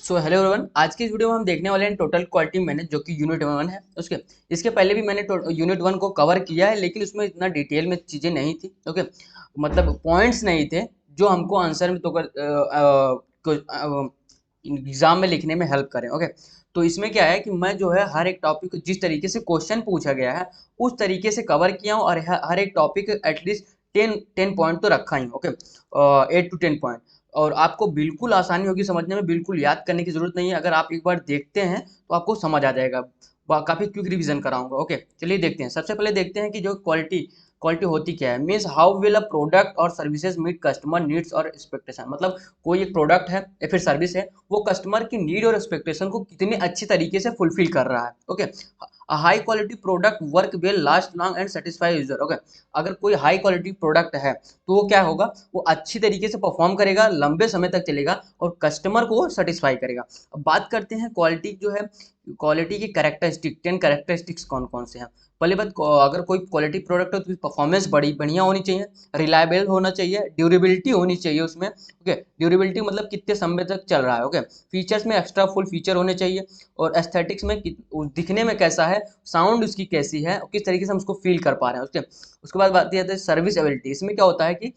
So hello everyone, आज की इस वीडियो में हम देखने वाले हैं टोटल क्वालिटी मैनेज जो कि यूनिट 1 है। उसके इसके पहले भी मैंने यूनिट 1 को कवर किया है, लेकिन उसमें इतना डिटेल में चीज़ें नहीं थी। ओके, मतलब पॉइंट्स नहीं थे जो हमको आंसर में तो एग्जाम में लिखने में हेल्प करें। ओके, तो इसमें क्या है कि मैं जो है हर एक टॉपिक को जिस तरीके से क्वेश्चन पूछा गया है उस तरीके से कवर किया हूँ, और हर एक टॉपिक एटलीस्ट 10 पॉइंट तो रखा ही। ओके, 8 to 10 पॉइंट, और आपको बिल्कुल आसानी होगी समझने में, बिल्कुल याद करने की जरूरत नहीं है। अगर आप एक बार देखते हैं तो आपको समझ आ जाएगा। काफी क्विक रिवीजन कराऊंगा। ओके, चलिए देखते हैं। सबसे पहले देखते हैं कि जो क्वालिटी क्वालिटी होती क्या है। Means how will a product और सर्विसेज मीट कस्टमर नीड्स और एक्सपेक्टेशन। मतलब कोई एक प्रोडक्ट है या फिर सर्विस है, वो कस्टमर की नीड और एक्सपेक्टेशन को कितने अच्छी तरीके से फुलफिल कर रहा है। Okay, high quality product work well, last long and satisfy user. Okay, अगर कोई हाई क्वालिटी प्रोडक्ट है तो वो क्या होगा, वो अच्छी तरीके से परफॉर्म करेगा, लंबे समय तक चलेगा और कस्टमर को सेटिस्फाई करेगा। अब बात करते हैं क्वालिटी जो है, क्वालिटी की कैरेक्टरिस्टिक 10 कैरेक्टरिस्टिक्स कौन कौन से हैं। पहले बात, अगर कोई क्वालिटी प्रोडक्ट है तो परफॉर्मेंस बड़ी बढ़िया होनी चाहिए, रिलायबल होना चाहिए, ड्यूरेबिलिटी होनी चाहिए उसमें। ओके, ड्यूरेबिलिटी मतलब कितने समय तक चल रहा है। ओके, फीचर्स में एक्स्ट्रा फुल फीचर होने चाहिए, और एस्थेटिक्स में दिखने में कैसा है, साउंड उसकी कैसी है, और किस तरीके से हम उसको फील कर पा रहे हैं। उसके बाद बात आती है सर्विस एबिलिटी। इसमें क्या होता है कि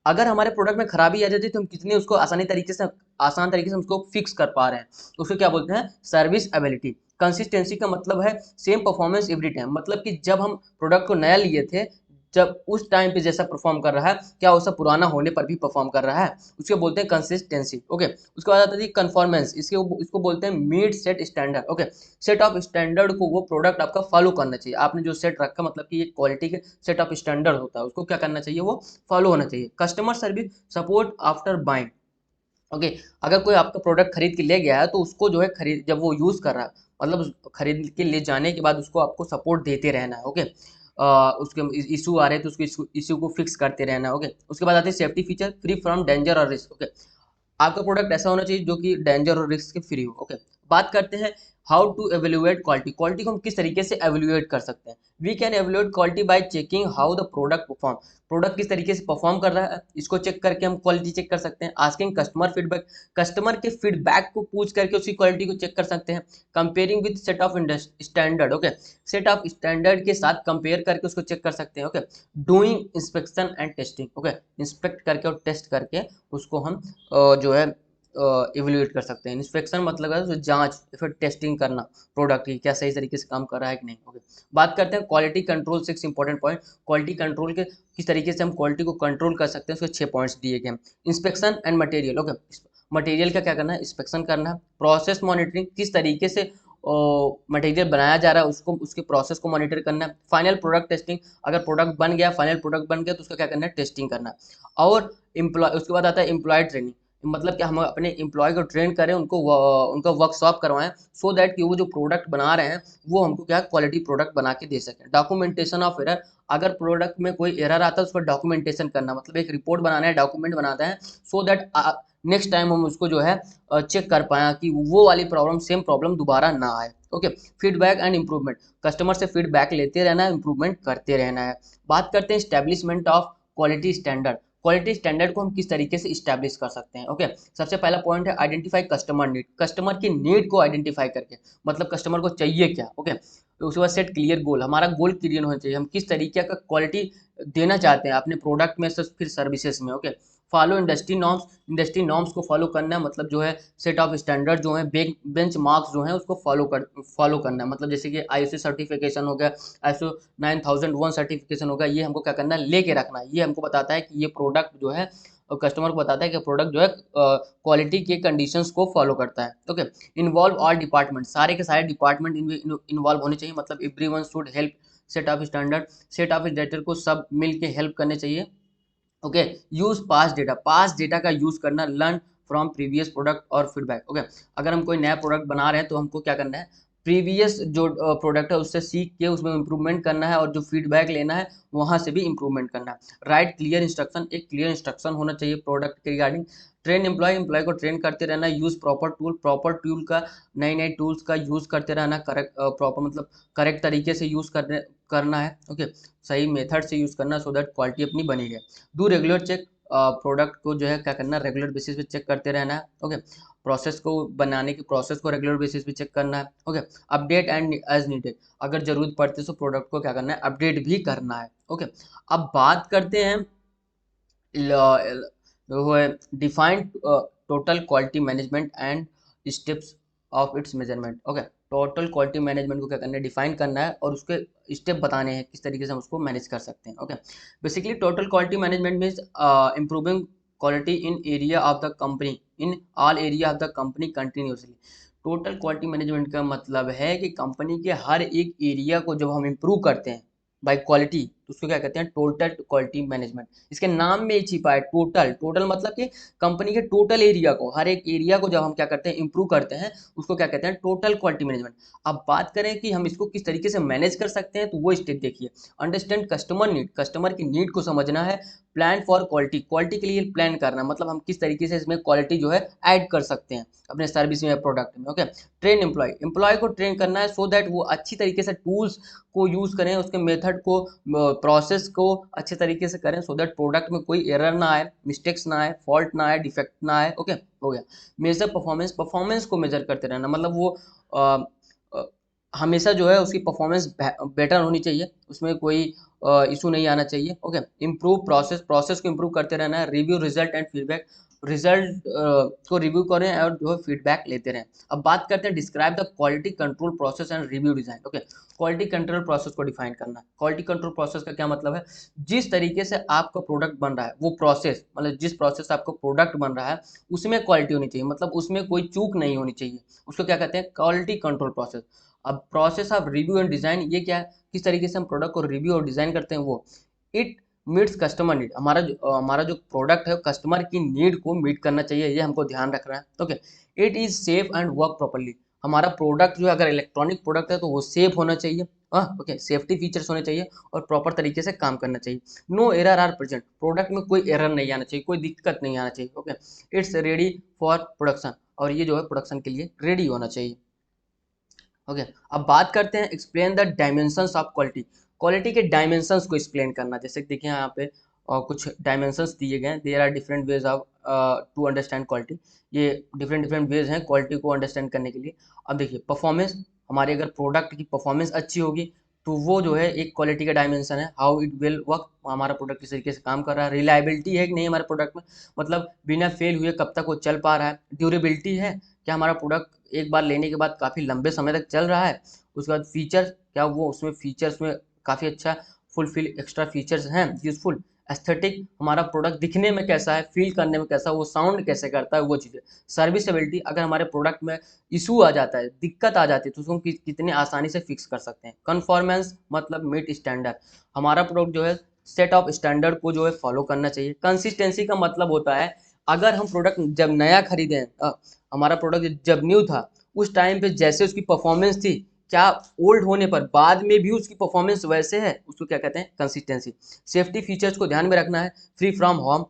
अगर हमारे प्रोडक्ट में खराबी आ जाती है तो हम कितने उसको आसान तरीके से उसको फिक्स कर पा रहे हैं, तो उसको क्या बोलते हैं, सर्विस एबिलिटी। कंसिस्टेंसी का मतलब है सेम परफॉर्मेंस एवरी टाइम, मतलब कि जब हम प्रोडक्ट को नया लिए थे, जब उस टाइम पे जैसा परफॉर्म कर रहा है, क्या वैसा पुराना होने पर भी परफॉर्म कर रहा है, उसको बोलते हैं कंसिस्टेंसी। ओके, उसके बाद आता है कन्फॉर्मेंस। इसको बोलते हैं meet set standard. Okay, set of standard को वो प्रोडक्ट आपका फॉलो करना चाहिए। आपने जो सेट रखा, मतलब कि ये क्वालिटी के सेट ऑफ स्टैंडर्ड होता है, उसको क्या करना चाहिए, वो फॉलो होना चाहिए। Customer service support after buying. Okay, अगर कोई आपका प्रोडक्ट खरीद के ले गया है तो उसको जो है, खरीद जब वो यूज़ कर रहा है, मतलब खरीद के ले जाने के बाद उसको आपको सपोर्ट देते रहना है। ओके, उसके इशू आ रहे हैं तो उसको इशू को फिक्स करते रहना है। ओके, उसके बाद आते हैं safety feature, free from danger और रिस्क। ओके, आपका प्रोडक्ट ऐसा होना चाहिए जो कि डेंजर और रिस्क से फ्री हो। ओके, बात करते हैं how to evaluate quality. Quality को हम किस तरीके से एवेल्युएट कर सकते हैं। We can evaluate quality by checking how the product perform. Product किस तरीके से परफॉर्म कर रहा है, इसको चेक करके हम क्वालिटी चेक कर सकते हैं। आस्किंग कस्टमर फीडबैक, कस्टमर के फीडबैक को पूछ करके उसकी क्वालिटी को चेक कर सकते हैं। Comparing with set of standard. Okay, set of standard के साथ कंपेयर करके उसको चेक कर सकते हैं। Okay, doing inspection and testing. Okay, inspect करके और टेस्ट करके उसको हम जो है इवेल्युएट कर सकते हैं। इंस्पेक्शन मतलब है जांच, फिर टेस्टिंग करना प्रोडक्ट की, क्या सही तरीके से काम कर रहा है कि नहीं। ओके, बात करते हैं quality control. 6 important point, quality control के किस तरीके से हम क्वालिटी को कंट्रोल कर सकते हैं, उसके 6 पॉइंट्स दिए गए हैं। Inspection and material. Okay, material का क्या करना है, इंस्पेक्शन करना है। प्रोसेस मॉनिटरिंग, किस तरीके से मटेरियल बनाया जा रहा है, उसको उसके प्रोसेस को मॉनिटर करना है। फाइनल प्रोडक्ट टेस्टिंग, अगर प्रोडक्ट बन गया, फाइनल प्रोडक्ट बन गया तो उसका क्या करना है, टेस्टिंग करना है। और एम्प्लॉय, उसके बाद आता है एम्प्लॉय ट्रेनिंग, मतलब कि हम अपने एम्प्लॉय को ट्रेन करें, उनका वर्कशॉप करवाएं, सो दैट कि वो जो प्रोडक्ट बना रहे हैं वो हमको क्या क्वालिटी प्रोडक्ट बना के दे सकें। डॉक्यूमेंटेशन ऑफ एरर, अगर प्रोडक्ट में कोई एरर आता है उसका डॉक्यूमेंटेशन करना, मतलब एक रिपोर्ट बनाना है, डॉक्यूमेंट बनाता है, सो दैट नेक्स्ट टाइम हम उसको जो है चेक कर पाए कि वो वाली प्रॉब्लम, सेम प्रॉब्लम दोबारा ना आए। Okay, feedback and improvement, customer से फीडबैक लेते रहना है, इंप्रूवमेंट करते रहना है। बात करते हैं establishment of quality standard. Quality standard को हम किस तरीके से इस्टेब्लिश कर सकते हैं। ओके, सबसे पहला पॉइंट है आइडेंटिफाई कस्टमर नीड। कस्टमर की नीड को आइडेंटिफाई करके, मतलब कस्टमर को चाहिए क्या। ओके, तो उसके बाद सेट क्लियर गोल, हमारा गोल क्लियर होना चाहिए, हम किस तरीके का क्वालिटी देना चाहते हैं अपने प्रोडक्ट में, फिर सर्विसेज में। Okay, follow industry norms, industry norms को फॉलो करना है, मतलब जो है सेट ऑफ स्टैंडर्ड जो है, बेंच मार्क्स जो है उसको फॉलो करना है। मतलब जैसे कि आईएसओ सर्टिफिकेशन हो गया, आईएसओ 9001 सर्टिफिकेशन होगा, ये हमको क्या करना है, लेके रखना है। ये हमको बताता है कि ये प्रोडक्ट जो है, कस्टमर को बताता है कि प्रोडक्ट जो है क्वालिटी के कंडीशंस को फॉलो करता है। ओके, इन्वॉल्व ऑल डिपार्टमेंट, सारे के सारे डिपार्टमेंट इन्वॉल्व होने चाहिए, मतलब everyone should help set of standard, set of standard को सब मिल के हेल्प करने चाहिए। ओके, यूज पास डेटा का यूज करना, लर्न फ्रॉम प्रीवियस प्रोडक्ट और फीडबैक। ओके, अगर हम कोई नया प्रोडक्ट बना रहे हैं तो हमको क्या करना है, प्रीवियस जो प्रोडक्ट है उससे सीख के उसमें इंप्रूवमेंट करना है, और जो फीडबैक लेना है वहां से भी इंप्रूवमेंट करना है। राइट क्लियर इंस्ट्रक्शन, एक क्लियर इंस्ट्रक्शन होना चाहिए प्रोडक्ट के रिगार्डिंग। ट्रेन एम्प्लॉय को ट्रेन करते रहना। यूज प्रॉपर टूल का, नई नई टूल्स का यूज करते रहना। करेक्ट प्रॉपर मतलब करेक्ट तरीके से यूज करना है। ओके, सही मेथड से यूज करना, सो दैट क्वालिटी अपनी बनी रहे। डू रेगुलर चेक, प्रोडक्ट को जो है क्या करना, रेगुलर बेसिस पे चेक करते रहना है। ओके, प्रोसेस को बनाने की प्रोसेस को रेगुलर बेसिस पे चेक करना है। Okay, update and as needed, अगर जरूरत पड़ती है तो प्रोडक्ट को क्या करना है, अपडेट भी करना है। ओके, अब बात करते हैं वो है defined total quality management and steps of its measurement. Okay, total quality management को क्या करना है, डिफाइन करना है और उसके स्टेप बताने हैं किस तरीके से हम उसको मैनेज कर सकते हैं। Okay, basically total quality management means improving quality in area of the company in all area of the company continuously. Total quality management का मतलब है कि कंपनी के हर एक एरिया को जब हम इम्प्रूव करते हैं बाय क्वालिटी, तो उसको क्या कहते हैं, टोटल क्वालिटी मैनेजमेंट। इसके नाम में ही छिपा है टोटल। टोटल मतलब कि कंपनी के टोटल एरिया को, हर एक एरिया को जब हम क्या करते हैं, इंप्रूव करते हैं, उसको क्या कहते हैं, टोटल क्वालिटी मैनेजमेंट। अब बात करें कि हम इसको किस तरीके से मैनेज कर सकते हैं, तो वो स्टेप देखिए। अंडरस्टैंड कस्टमर नीड, कस्टमर की नीड को समझना है। प्लान फॉर क्वालिटी, क्वालिटी के लिए प्लान करना, मतलब हम किस तरीके से इसमें क्वालिटी जो है ऐड कर सकते हैं अपने सर्विस में, प्रोडक्ट में। ओके, ट्रेन एम्प्लॉय, एम्प्लॉय को ट्रेन करना है सो दैट वो अच्छी तरीके से टूल्स को यूज़ करें, उसके मेथड को, प्रोसेस को अच्छे तरीके से करें, सो दैट प्रोडक्ट में कोई एरर ना आए, मिस्टेक्स ना आए, फॉल्ट ना आए, डिफेक्ट ना आए। ओके, हो गया। मेजर परफॉर्मेंस, परफॉर्मेंस को मेजर करते रहना, मतलब वो अ, अ, हमेशा जो है उसकी परफॉर्मेंस बेटर होनी चाहिए, उसमें कोई इशू नहीं आना चाहिए। ओके, इम्प्रूव प्रोसेस, प्रोसेस को इम्प्रूव करते रहना है। Review result and feedback, result को रिव्यू करें और जो है फीडबैक लेते रहें। अब बात करते हैं describe the quality control process and review design. Okay, quality control process को डिफाइन करना है। क्वालिटी कंट्रोल प्रोसेस का क्या मतलब है, जिस तरीके से आपका प्रोडक्ट बन रहा है, वो प्रोसेस, मतलब जिस प्रोसेस से आपका प्रोडक्ट बन रहा है उसमें क्वालिटी होनी चाहिए, मतलब उसमें कोई चूक नहीं होनी चाहिए, उसको क्या कहते हैं, क्वालिटी कंट्रोल प्रोसेस। अब process of review and design, ये क्या है, किस तरीके से हम प्रोडक्ट को रिव्यू और डिजाइन करते हैं वो। इट मीट्स कस्टमर नीड, हमारा जो प्रोडक्ट है कस्टमर की नीड को मीट करना चाहिए, ये हमको ध्यान रखना है। Okay, it is safe and work properly, हमारा प्रोडक्ट जो है अगर इलेक्ट्रॉनिक प्रोडक्ट है तो वो सेफ होना चाहिए। ओके, सेफ्टी फीचर्स होने चाहिए और प्रॉपर तरीके से काम करना चाहिए। No error are present, product में कोई एरर नहीं आना चाहिए, कोई दिक्कत नहीं आना चाहिए। Okay, it's ready for production, और ये जो है प्रोडक्शन के लिए रेडी होना चाहिए। ओके, अब बात करते हैं explain the dimensions of quality, quality के डायमेंशंस को एक्सप्लेन करना। जैसे देखिए यहाँ पे कुछ डायमेंशंस दिए गए हैं, there are different ways of to understand quality, ये डिफरेंट डिफरेंट वेज हैं क्वालिटी को अंडरस्टैंड करने के लिए। अब देखिए परफॉर्मेंस, हमारे अगर प्रोडक्ट की परफॉर्मेंस अच्छी होगी तो वो जो है एक क्वालिटी का डायमेंशन है, हाउ इट विल वर्क, हमारा प्रोडक्ट किस तरीके से काम कर रहा है। रिलायबिलिटी है कि नहीं हमारे प्रोडक्ट में, मतलब बिना फेल हुए कब तक वो चल पा रहा है। ड्यूरेबिलिटी है, क्या हमारा प्रोडक्ट एक बार लेने के बाद काफ़ी लंबे समय तक चल रहा है। उसके बाद फीचर्स, क्या वो उसमें फीचर्स में काफ़ी अच्छा फुलफिल एक्स्ट्रा फीचर्स हैं यूजफुल। एस्थेटिक, हमारा प्रोडक्ट दिखने में कैसा है, फील करने में कैसा है, वो साउंड कैसे करता है, वो चीज़ें। सर्विसबिलिटी, अगर हमारे प्रोडक्ट में इशू आ जाता है, दिक्कत आ जाती है, तो उसको हम कितने आसानी से फिक्स कर सकते हैं। कन्फॉर्मेंस मतलब मीट स्टैंडर्ड, हमारा प्रोडक्ट जो है सेट ऑफ स्टैंडर्ड को जो है फॉलो करना चाहिए। कंसिस्टेंसी का मतलब होता है अगर हम प्रोडक्ट जब नया खरीदें, हमारा प्रोडक्ट जब न्यू था उस टाइम पे जैसे उसकी परफॉर्मेंस थी, क्या ओल्ड होने पर बाद में भी उसकी परफॉर्मेंस वैसे है, उसको क्या कहते हैं, कंसिस्टेंसी। सेफ्टी फीचर्स को ध्यान में रखना है, फ्री फ्रॉम हार्म,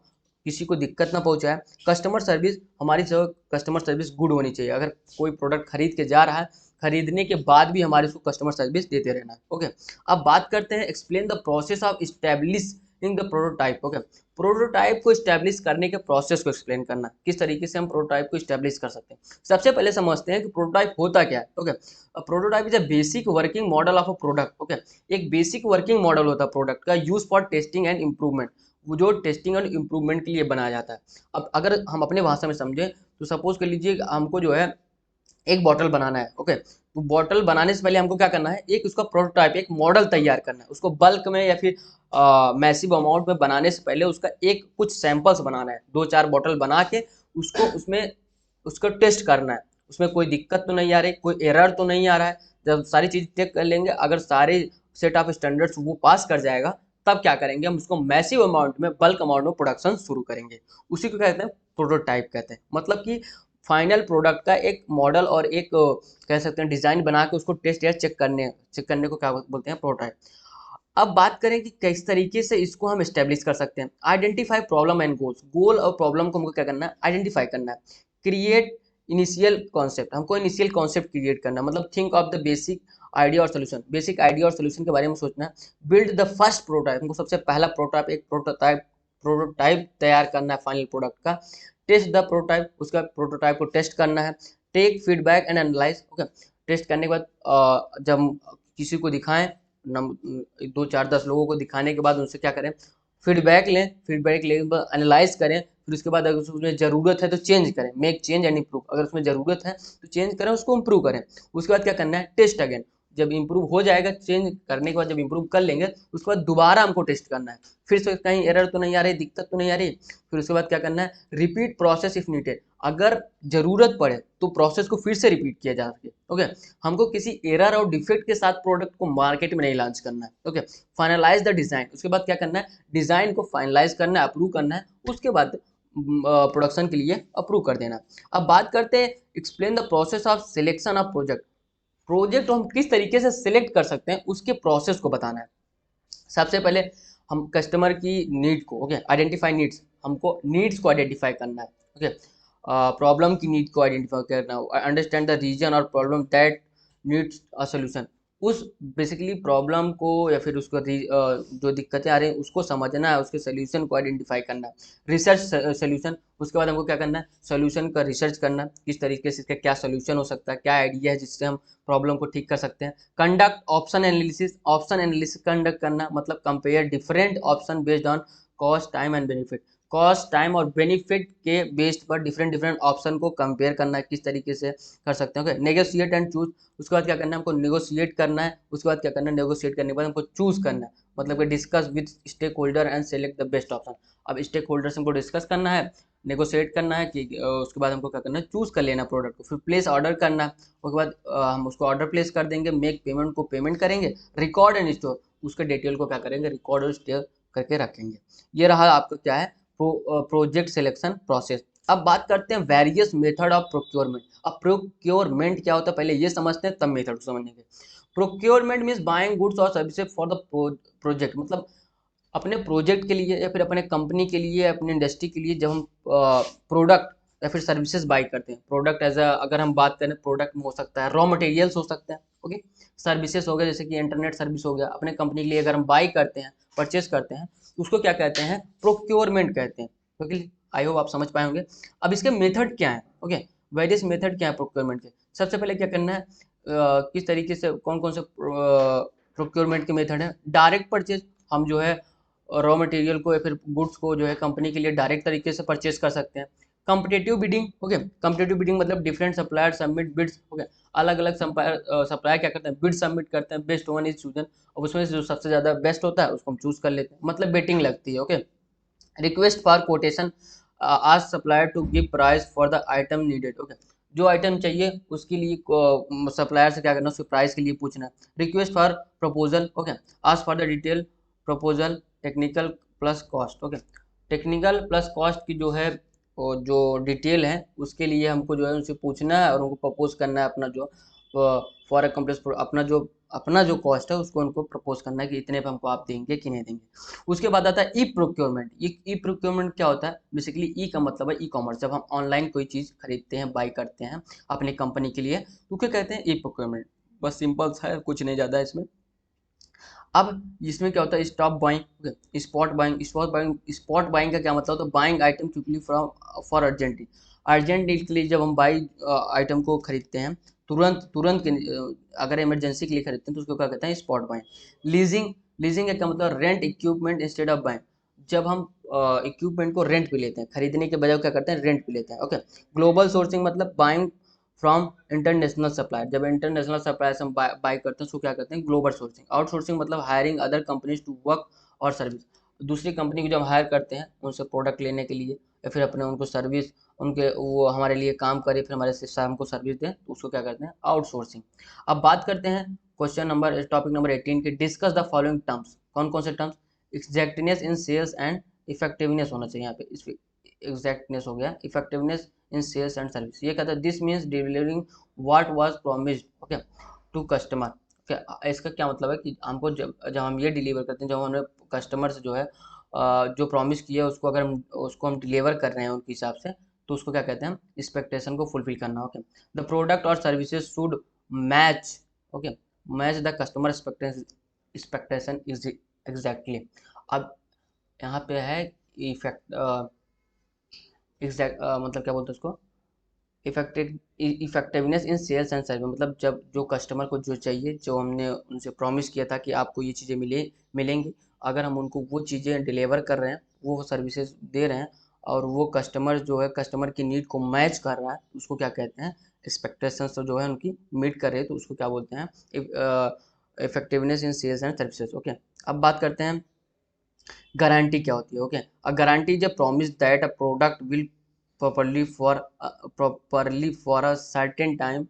किसी को दिक्कत ना पहुंचाए। कस्टमर सर्विस, हमारी जो कस्टमर सर्विस गुड होनी चाहिए, अगर कोई प्रोडक्ट खरीद के जा रहा है, खरीदने के बाद भी हमारे उसको कस्टमर सर्विस देते रहना है। ओके, अब बात करते हैं explain the process of establishing the prototype. Okay, prototype को स्टैब्लिश करने के प्रोसेस को एक्सप्लेन करना, किस तरीके से हम प्रोटोटाइप को स्टैब्लिश कर सकते हैं। सबसे पहले समझते हैं कि प्रोटोटाइप होता क्या है। Okay, prototype is a basic working model of a product. Okay, एक बेसिक वर्किंग मॉडल होता है प्रोडक्ट का, use for testing and improvement, वो जो टेस्टिंग एंड इम्प्रूवमेंट के लिए बनाया जाता है। अब अगर हम अपने भाषा में समझें तो सपोज कर लीजिए हमको जो है एक बॉटल बनाना है। ओके, तो बॉटल बनाने से पहले हमको क्या करना है, एक उसका प्रोटोटाइप, एक मॉडल तैयार करना है। उसको बल्क में या फिर मैसिव अमाउंट में बनाने से पहले उसका एक कुछ सैंपल्स बनाना है, 2-4 बॉटल बना के उसको उसमें उसको टेस्ट करना है, उसमें कोई दिक्कत तो नहीं आ रही, कोई एरर तो नहीं आ रहा है। जब सारी चीज़ चेक कर लेंगे, अगर सारे सेट ऑफ स्टैंडर्ड्स वो पास कर जाएगा, तब क्या करेंगे, हम उसको मैसिव अमाउंट में, बल्क अमाउंट में प्रोडक्शन शुरू करेंगे। उसी को कहते हैं प्रोटोटाइप कहते हैं, मतलब कि फाइनल प्रोडक्ट का एक मॉडल और एक कह सकते हैं डिजाइन बना के उसको टेस्ट या चेक करने को क्या बोलते हैं, प्रोटोटाइप। अब बात करें कि किस तरीके से इसको हम स्टेब्लिश कर सकते हैं। आइडेंटिफाई प्रॉब्लम एंड गोल्स, गोल और प्रॉब्लम को हमको क्या करना है, आइडेंटिफाई करना है। क्रिएट इनिशियल कॉन्सेप्ट, हमको इनिशियल कॉन्सेप्ट क्रिएट करना है, मतलब think of the basic idea और सोल्यूशन, बेसिक आइडिया और सोल्यूशन के बारे में सोचना है। बिल्ड द फर्स्ट प्रोटोटाइप, हमको सबसे पहला प्रोटोटाइप, एक प्रोटोटाइप तैयार करना है फाइनल प्रोडक्ट का। टेस्ट द प्रोटोटाइप, उसका प्रोटोटाइप को टेस्ट करना है। Take feedback and analyse, okay, test करने के बाद जब किसी को दिखाएं, 2 4 10 लोगों को दिखाने के बाद उनसे क्या करें, फीडबैक लें, फीडबैक लेने के बाद एनालाइज करें, फिर उसके बाद अगर उसमें ज़रूरत है तो चेंज करें, मेक चेंज एंड इम्प्रूव, अगर उसमें ज़रूरत है तो चेंज करें, उसको इम्प्रूव करें। उसके बाद क्या करना है, टेस्ट अगेन, जब इम्प्रूव हो जाएगा, चेंज करने के बाद जब इम्प्रूव कर लेंगे उसके बाद दोबारा हमको टेस्ट करना है, फिर से कहीं एरर तो नहीं आ रही, दिक्कत तो नहीं आ रही, फिर उसके बाद क्या करना है, रिपीट प्रोसेस इफ नीडेड, अगर जरूरत पड़े तो प्रोसेस को फिर से रिपीट किया जा सके। ओके, हमको किसी एरर और डिफेक्ट के साथ प्रोडक्ट को मार्केट में नहीं लॉन्च करना है। ओके, फाइनलाइज द डिजाइन, उसके बाद क्या करना है, डिजाइन को फाइनलाइज करना है, अप्रूव करना है, उसके बाद प्रोडक्शन के लिए अप्रूव कर देना। अब बात करते हैं explain the process of selection of project, project हम किस तरीके से सिलेक्ट कर सकते हैं उसके प्रोसेस को बताना है। सबसे पहले हम कस्टमर की नीड को, ओके, आइडेंटिफाई नीड्स, हमको नीड्स को आइडेंटिफाई करना है। ओके, प्रॉब्लम की नीड को आइडेंटिफाई करना है, अंडरस्टैंड द रीजन और problem that needs a solution, उस बेसिकली प्रॉब्लम को या फिर उसको जो दिक्कतें आ रही हैं उसको समझना है, उसके सोल्यूशन को आइडेंटिफाई करना है। रिसर्च सोल्यूशन, उसके बाद हमको क्या करना है, सोल्यूशन का रिसर्च करना, किस तरीके से इसका क्या सोल्यूशन हो सकता है, क्या आइडिया है जिससे हम प्रॉब्लम को ठीक कर सकते हैं। Conduct option analysis, option analysis conduct करना मतलब compare different option based on cost time and benefit, cost time और बेनिफिट के बेस्ड पर डिफरेंट डिफरेंट ऑप्शन को कंपेयर करना है, किस तरीके से कर सकते हैं। ओके, नेगोशिएट एंड चूज, उसके बाद क्या करना है, हमको नेगोशिएट करना है, उसके बाद क्या करना है, नेगोशिएट करने के बाद हमको चूज करना है, मतलब कि discuss with stakeholder and select the best option. अब स्टेक होल्डर से हमको डिस्कस करना है, नेगोशिएट करना है कि उसके बाद हमको क्या करना है, चूज कर लेना प्रोडक्ट को, फिर प्लेस ऑर्डर करना है, उसके बाद हम उसको ऑर्डर प्लेस कर देंगे, मेक पेमेंट को पेमेंट करेंगे, रिकॉर्ड एंड स्टोर, उसके डिटेल को क्या करेंगे, रिकॉर्ड और स्टोर करके रखेंगे। ये रहा आपका क्या है, प्रोजेक्ट सिलेक्शन प्रोसेस। अब बात करते हैं वेरियस मेथड ऑफ प्रोक्योरमेंट। अब प्रोक्योरमेंट क्या होता है पहले ये समझते हैं, तब मेथड को समझेंगे। प्रोक्योरमेंट मीन्स बाइंग गुड्स और सर्विसेज फॉर द प्रोजेक्ट, मतलब अपने प्रोजेक्ट के लिए या फिर अपने कंपनी के लिए, अपने इंडस्ट्री के लिए जब हम प्रोडक्ट या फिर सर्विसेज बाई करते हैं, प्रोडक्ट एज अ अगर हम बात करें प्रोडक्ट में हो सकता है रॉ मटेरियल्स हो सकते हैं, ओके, सर्विसेज हो गया जैसे कि इंटरनेट सर्विस हो गया, अपने कंपनी के लिए अगर हम बाई करते हैं, परचेज करते हैं, उसको क्या कहते हैं, प्रोक्योरमेंट कहते हैं। ओके, आई होप आप समझ पाए होंगे। अब इसके मेथड क्या है, ओके, वेरियस मेथड क्या है प्रोक्योरमेंट के। सबसे पहले क्या करना है, किस तरीके से कौन कौन से प्रोक्योरमेंट के मेथड है। डायरेक्ट परचेज, हम जो है रॉ मटेरियल को या फिर गुड्स को जो है कंपनी के लिए डायरेक्ट तरीके से परचेज कर सकते हैं। Competitive bidding, okay, competitive bidding मतलब different supplier submit bids, okay, अलग अलग सप्लायर क्या करते हैं, बिड सबमिट करते हैं, बेस्ट वन इज चूजन, और उसमें से जो सबसे ज़्यादा बेस्ट होता है उसको हम चूज कर लेते हैं, मतलब बेटिंग लगती है। Okay, request for quotation, ask supplier to give price for the item needed, okay, जो आइटम चाहिए उसके लिए सप्लायर से क्या करना है, उसके प्राइस के लिए पूछना है। रिक्वेस्ट फॉर प्रपोजल, ओके, आज for the detail proposal, technical plus cost, okay, technical plus cost की जो है जो डिटेल है उसके लिए हमको जो है उनसे पूछना है और उनको प्रपोज करना है, अपना जो फॉर ए कम्प्लेक्स अपना जो कॉस्ट है उसको उनको प्रपोज करना है कि इतने पे हमको आप देंगे कि नहीं देंगे। उसके बाद आता है ई प्रोक्योरमेंट। ई प्रोक्योरमेंट क्या होता है, बेसिकली ई का मतलब है ई कॉमर्स, जब हम ऑनलाइन कोई चीज़ खरीदते हैं, बाई करते हैं अपनी कंपनी के लिए तो क्या कहते हैं, ई प्रोक्योरमेंट। बस सिंपल सा है, कुछ नहीं ज़्यादा इसमें। अब इसमें क्या होता है, stop buying, spot buying, spot buying का क्या मतलब होता है, buying item quickly from for urgently, urgent need के लिए जब हम बाई आइटम को खरीदते हैं, तुरंत तुरंत के अगर इमरजेंसी के लिए खरीदते हैं तो उसको क्या कहते हैं, स्पॉट बाइंग। लीजिंग, लीजिंग का क्या मतलब, rent equipment instead of buying, जब हम इक्विपमेंट को रेंट पे लेते हैं, खरीदने के बजाय क्या करते हैं, रेंट पे लेते हैं। ओके, ग्लोबल सोर्सिंग मतलब बाइंग फ्रॉम इंटरनेशनल सप्लायर, जब इंटरनेशनल सप्लायर से हम बाय करते हैं उसको क्या कहते हैं, ग्लोबल सोर्सिंग। आउटसोर्सिंग मतलब hiring other companies to work और सर्विस, दूसरी कंपनी को जब हायर करते हैं उनसे प्रोडक्ट लेने के लिए या फिर अपने उनको सर्विस, उनके वो हमारे लिए काम करे फिर हमारे से हमको सर्विस दें तो उसको क्या कहते हैं, आउटसोर्सिंग। अब बात करते हैं क्वेश्चन नंबर टॉपिक नंबर 18 के, डिस्कस द फॉलोइंग टर्म्स। कौन कौन से terms, exactness in sales and effectiveness होना चाहिए यहाँ पे, इस एग्जैक्टनेस हो गया, effectiveness in sales and service, ये कहता है this means delivering what was promised, okay, to customer. इसका क्या मतलब है कि हमको जब जब हम ये डिलीवर करते हैं, जब हमने कस्टमर से जो है जो प्रॉमिस किया है उसको अगर हम डिलीवर कर रहे हैं उनके हिसाब से तो उसको क्या कहते हैं, हम एक्सपेक्टेशन को फुलफिल करना। ओके, द प्रोडक्ट और services should match, okay, match the customer expectation exactly. अब यहाँ पे है इफेक्ट एग्जैक्ट मतलब क्या बोलते हैं उसको, effectiveness in sales and service, मतलब जब जो कस्टमर को जो चाहिए, जो हमने उनसे प्रॉमिस किया था कि आपको ये चीज़ें मिलेंगी, अगर हम उनको वो चीज़ें डिलीवर कर रहे हैं, वो सर्विसेज दे रहे हैं, और वो कस्टमर जो है कस्टमर की नीड को मैच कर रहा है, उसको क्या कहते हैं, एक्सपेक्टेशंस तो जो है उनकी मीट कर रहे हैं, तो उसको क्या बोलते हैं, effectiveness in sales and services. Okay, अब बात करते हैं गारंटी क्या होती है। Okay, a guarantee is a promise that a product will properly for a certain time.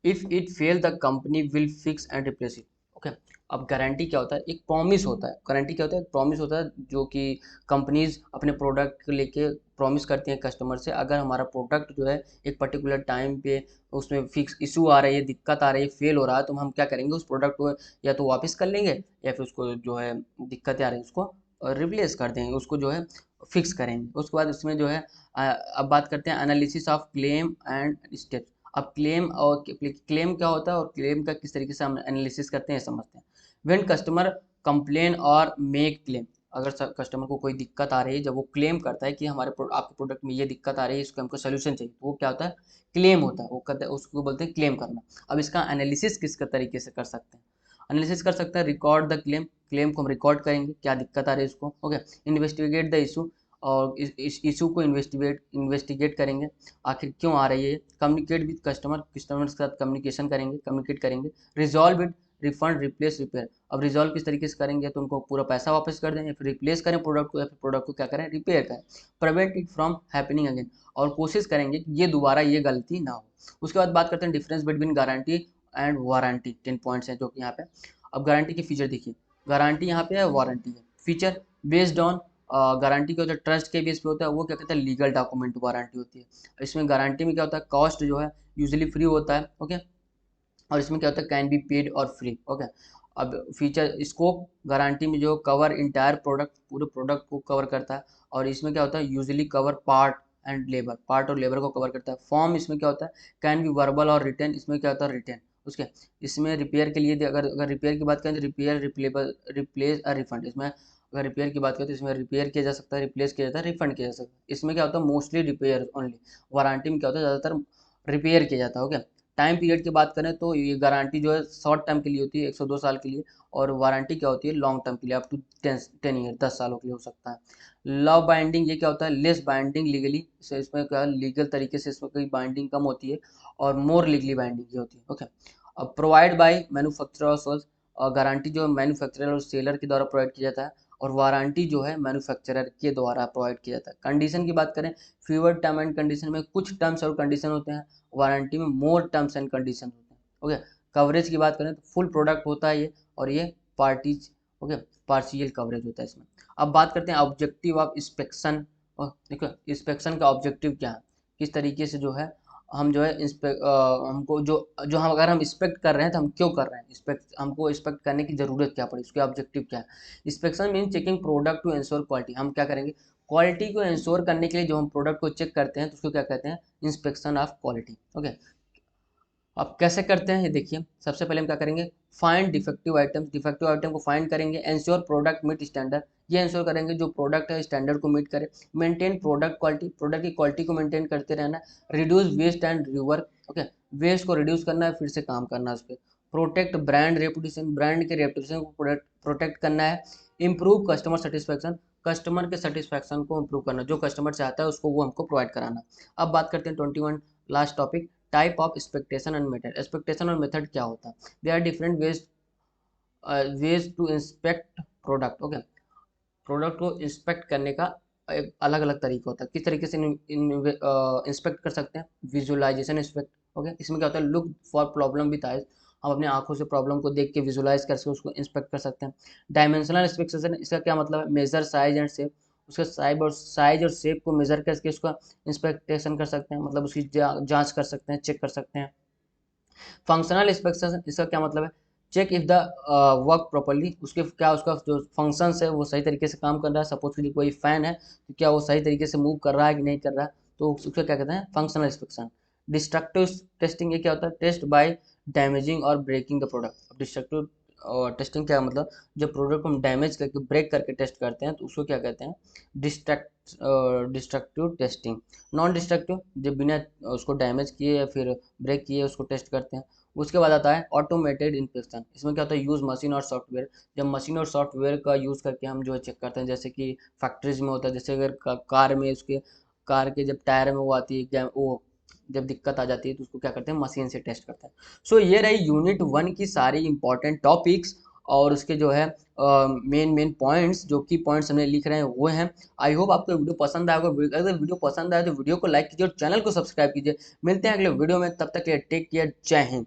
If it fail the company will fix and replace it. Okay, अब guarantee क्या होता है, एक प्रॉमिस होता है। गारंटी क्या होता है, प्रॉमिस होता है जो कि कंपनीज अपने प्रोडक्ट को लेके प्रॉमिस करती हैं कस्टमर से, अगर हमारा प्रोडक्ट जो है एक पर्टिकुलर टाइम पे उसमें फिक्स इशू आ रही है, दिक्कत आ रही है, फेल हो रहा है, तो हम क्या करेंगे, उस प्रोडक्ट को या तो वापस कर लेंगे, या फिर उसको जो है दिक्कतें आ रही है उसको रिप्लेस कर देंगे, उसको जो है फिक्स करेंगे। उसके बाद उसमें जो है अब बात करते हैं analysis of claim and steps. अब क्लेम और क्लेम क्या होता है और क्लेम का किस तरीके से हम एनालिसिस करते हैं समझते हैं। व्हेन कस्टमर कंप्लेन और मेक क्लेम, अगर कस्टमर को कोई दिक्कत आ रही है, जब वो क्लेम करता है कि हमारे आपके प्रोडक्ट में ये दिक्कत आ रही है, इसको हमको सोल्यूशन चाहिए, तो वो क्या होता है, क्लेम होता है। वो कहते हैं, उसको बोलते हैं क्लेम करना। अब इसका एनालिसिस किस तरीके से कर सकते हैं, एनालिसिस कर सकते हैं, रिकॉर्ड द क्लेम, क्लेम को हम रिकॉर्ड करेंगे, क्या दिक्कत आ रही है इसको। ओके, इन्वेस्टिगेट द इशू, और इस इशू को इन्वेस्टिगेट करेंगे, आखिर क्यों आ रही है। कम्युनिकेट विद कस्टमर, कस्टमर के साथ कम्युनिकेशन करेंगे, कम्युनिकेट करेंगे। Resolve it, refund, replace, repair. अब रिजॉल्व किस तरीके से करेंगे, तो उनको पूरा पैसा वापस कर दें, या फिर रिप्लेस करें प्रोडक्ट को, या फिर प्रोडक्ट को क्या करें, रिपेयर करें। Prevent it from happening again, और कोशिश करेंगे कि ये दोबारा ये गलती ना हो। उसके बाद बात करते हैं difference between guarantee and warranty. 10 points हैं जो कि यहाँ पे। अब गारंटी के फीचर देखिए, गारंटी यहाँ पे है, वारंटी है। फीचर बेस्ड ऑन, गारंटी का जो ट्रस्ट के बेस पे होता है, वो क्या कहते हैं, लीगल डॉक्यूमेंट वारंटी होती है। इसमें गारंटी में क्या होता है, कॉस्ट जो है यूजुअली फ्री होता है। ओके, और इसमें क्या होता है, कैन बी पेड और फ्री। ओके, अब फीचर स्कोप, गारंटी में जो कवर इंटायर प्रोडक्ट, पूरे प्रोडक्ट को कवर करता है। और इसमें क्या होता है, usually cover part and labour, part और लेबर को कवर करता है। फॉर्म इसमें क्या होता है, कैन बी वर्बल और रिटर्न, इसमें क्या होता है, रिटर्न। उसके इसमें रिपेयर के लिए अगर रिपेयर की बात करें तो रिपेयर, रिप्लेबल, रिप्लेस और रिफंड। इसमें अगर रिपेयर की बात करें तो इसमें रिपेयर किया जा सकता है, रिप्लेस किया जाता है, रिफंड किया जा सकता है। इसमें क्या होता है, मोस्टली रिपेयर ओनली। वारंटी में क्या होता है, ज़्यादातर रिपेयर किया जाता है। ओके, टाइम पीरियड की बात करें तो ये गारंटी जो है शॉर्ट टर्म के लिए होती है, 102 साल के लिए, और वारंटी क्या होती है, लॉन्ग टर्म के लिए, अप टू 10 ईयर, 10 सालों के लिए हो सकता है। लॉ बाइंडिंग, ये क्या होता है, लेस बाइंडिंग लीगली, इसमें क्या लीगल तरीके से इसमें कोई बाइंडिंग कम होती है, और मोर लीगली बाइंडिंग ये होती है। ओके, अब प्रोवाइड बाय मैन्युफैक्चरर और सेल्स, और गारंटी जो है मैन्युफैक्चरर और सेलर के द्वारा प्रोवाइड किया जाता है, और वारंटी जो है मैन्युफैक्चरर के द्वारा प्रोवाइड किया जाता है। कंडीशन की बात करें, फीवर टर्म एंड कंडीशन में कुछ टर्म्स और कंडीशन होते हैं, वारंटी में मोर टर्म्स एंड कंडीशन होते हैं। ओके, कवरेज की बात करें तो फुल प्रोडक्ट होता है ये, और ये पार्टीज, ओके, पार्शियल कवरेज होता है इसमें। अब बात करते हैं ऑब्जेक्टिव ऑफ इंस्पेक्शन। और देखो इंस्पेक्शन का ऑब्जेक्टिव क्या है, किस तरीके से जो है हम जो है हमको जो हम अगर हम इंस्पेक्ट कर रहे हैं तो हम क्यों कर रहे हैं, हमको इंस्पेक्ट करने की जरूरत क्या पड़ी, उसके ऑब्जेक्टिव क्या है। Inspection mean checking product to ensure quality, हम क्या करेंगे, क्वालिटी को इंश्योर करने के लिए जो हम प्रोडक्ट को चेक करते हैं तो उसको क्या कहते हैं, इंस्पेक्शन ऑफ क्वालिटी। ओके, अब कैसे करते हैं ये देखिए, सबसे पहले हम क्या करेंगे, find defective items, defective item को फाइंड करेंगे। एंश्योर प्रोडक्ट मीट स्टैंडर्ड, ये इंश्योर करेंगे जो प्रोडक्ट है स्टैंडर्ड को मीट करे। मेंटेन प्रोडक्ट क्वालिटी, प्रोडक्ट की क्वालिटी को मेंटेन करते रहना। Reduce waste and rework, okay, waste को रिड्यूस करना है, फिर से काम करना है उस पर। प्रोटेक्ट ब्रांड रेपुटेशन, ब्रांड के रेपुटेशन को प्रोटेक्ट करना है। इम्प्रूव कस्टमर सेटिस्फैक्शन, कस्टमर के सेटिस्फैक्शन को इम्प्रूव करना, जो कस्टमर चाहता है उसको वो हमको प्रोवाइड कराना। अब बात करते हैं 21 last topic, type of expectation and method. Expectation और मेथड क्या होता है, they are different ways to inspect product. Okay, product को इंस्पेक्ट करने का एक अलग अलग तरीका होता है, किस तरीके से इंस्पेक्ट कर सकते हैं, विजुअलाइजेशन इंस्पेक्ट। ओके, इसमें क्या होता है, look for problem with eyes, हम अपने आंखों से प्रॉब्लम को देख के विजुलाइज करके उसको इंस्पेक्ट कर सकते हैं। डायमेंशनल इंस्पेक्शन, इसका क्या मतलब है, मेजर साइज एंड शेप, उसके साइज और शेप को मेजर करके उसका इंस्पेक्टेशन कर सकते हैं, मतलब उसकी जांच कर सकते हैं, चेक कर सकते हैं। फंक्शनल इंस्पेक्शन, इसका क्या मतलब है, check if the work properly, उसके क्या उसका जो फंक्शन है वो सही तरीके से काम कर रहा है। सपोज कि कोई फैन है तो क्या वो सही तरीके से मूव कर रहा है कि नहीं कर रहा है, तो उसको क्या कहते हैं, फंक्शनल इंस्पेक्शन। डिस्ट्रक्टिव टेस्टिंग, ये क्या होता है, टेस्ट बाय डैमेजिंग और breaking the product. Destructive testing क्या है, मतलब जब प्रोडक्ट को हम डैमेज करके ब्रेक करके टेस्ट करते हैं तो उसको क्या कहते हैं, डिस्ट्रक्टिव टेस्टिंग। नॉन डिस्ट्रक्टिव जब बिना उसको डैमेज किए या फिर ब्रेक किए उसको टेस्ट करते हैं। उसके बाद आता है ऑटोमेटेड इंस्पेक्शन। इसमें क्या होता है, यूज़ मशीन और सॉफ्टवेयर। जब मशीन और सॉफ्टवेयर का यूज़ करके हम जो है चेक करते हैं, जैसे कि फैक्ट्रीज में होता है, जैसे अगर कार में उसके कार के जब टायर में वो आती है क्या वो जब दिक्कत आ जाती है तो उसको क्या करते हैं, मशीन से टेस्ट करते हैं। सो ये रही यूनिट 1 की सारी इंपॉर्टेंट टॉपिक्स और उसके जो है मेन मेन पॉइंट्स, जो की पॉइंट्स हमने लिख रहे हैं वो हैं। आई होप आपको वीडियो पसंद आएगा। अगर वीडियो पसंद आए तो वीडियो को लाइक कीजिए और चैनल को सब्सक्राइब कीजिए। मिलते हैं अगले वीडियो में, तब तक के लिए टेक केयर, जय हिंद।